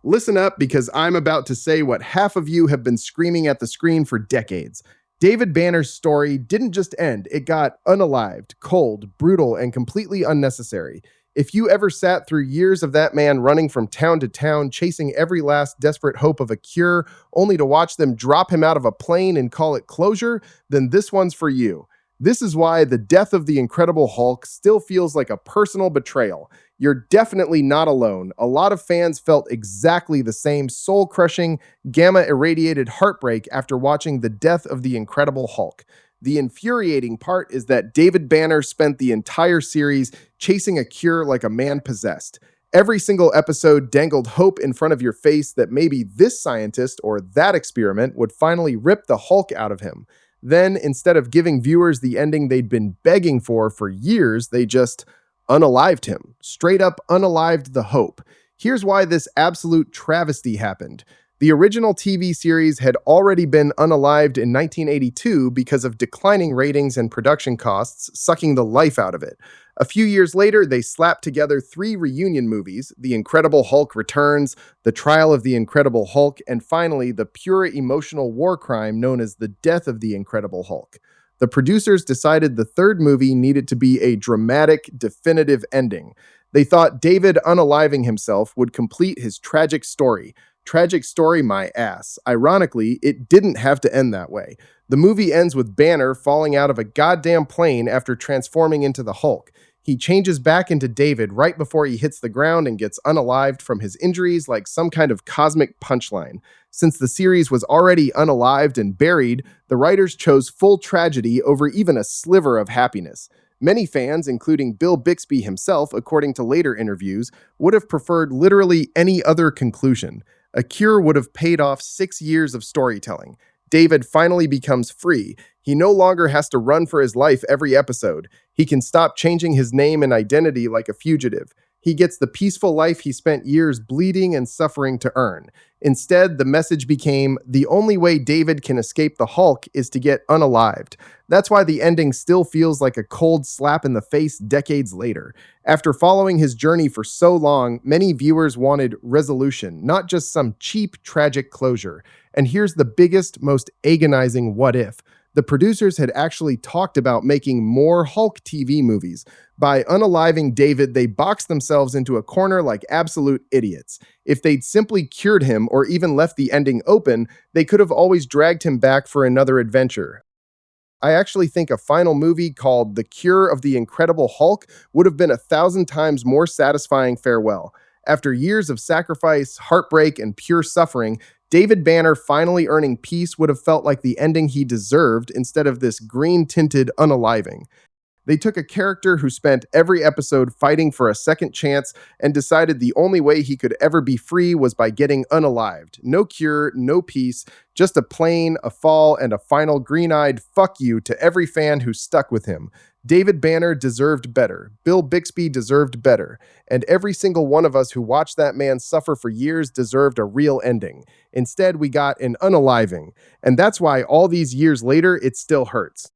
Listen up because I'm about to say what half of you have been screaming at the screen for decades. David Banner's story didn't just end, it got unalived, cold, brutal, and completely unnecessary. If you ever sat through years of that man running from town to town, chasing every last desperate hope of a cure, only to watch them drop him out of a plane and call it closure, then this one's for you. This is why the death of the Incredible Hulk still feels like a personal betrayal. You're definitely not alone. A lot of fans felt exactly the same soul crushing, gamma irradiated heartbreak after watching the death of the Incredible Hulk. The infuriating part is that David Banner spent the entire series chasing a cure like a man possessed. Every single episode dangled hope in front of your face that maybe this scientist or that experiment would finally rip the Hulk out of him. Then, instead of giving viewers the ending they'd been begging for years, they just unalived him, straight up unalived the hope. Here's why this absolute travesty happened. The original TV series had already been unalived in 1982 because of declining ratings and production costs, sucking the life out of it. A few years later, they slapped together three reunion movies: The Incredible Hulk Returns, The Trial of the Incredible Hulk, and finally, the pure emotional war crime known as The Death of the Incredible Hulk. The producers decided the third movie needed to be a dramatic, definitive ending. They thought David unaliving himself would complete his tragic story. Tragic story, my ass. Ironically, it didn't have to end that way. The movie ends with Banner falling out of a goddamn plane after transforming into the Hulk. He changes back into David right before he hits the ground and gets unalived from his injuries like some kind of cosmic punchline. Since the series was already unalived and buried, the writers chose full tragedy over even a sliver of happiness. Many fans, including Bill Bixby himself, according to later interviews, would have preferred literally any other conclusion. A cure would have paid off 6 years of storytelling. David finally becomes free. He no longer has to run for his life every episode. He can stop changing his name and identity like a fugitive. He gets the peaceful life he spent years bleeding and suffering to earn. Instead, the message became the only way David can escape the Hulk is to get unalived. That's why the ending still feels like a cold slap in the face decades later. After following his journey for so long, many viewers wanted resolution, not just some cheap, tragic closure. And here's the biggest, most agonizing what if. The producers had actually talked about making more Hulk TV movies. By unaliving David, they boxed themselves into a corner like absolute idiots. If they'd simply cured him or even left the ending open, they could have always dragged him back for another adventure. I actually think a final movie called The Cure of the Incredible Hulk would have been 1,000 times more satisfying farewell. After years of sacrifice, heartbreak, and pure suffering, David Banner finally earning peace would have felt like the ending he deserved instead of this green-tinted unaliving. They took a character who spent every episode fighting for a second chance and decided the only way he could ever be free was by getting unalived. No cure, no peace, just a plane, a fall, and a final green-eyed fuck you to every fan who stuck with him. David Banner deserved better. Bill Bixby deserved better. And every single one of us who watched that man suffer for years deserved a real ending. Instead, we got an unaliving. And that's why all these years later, it still hurts.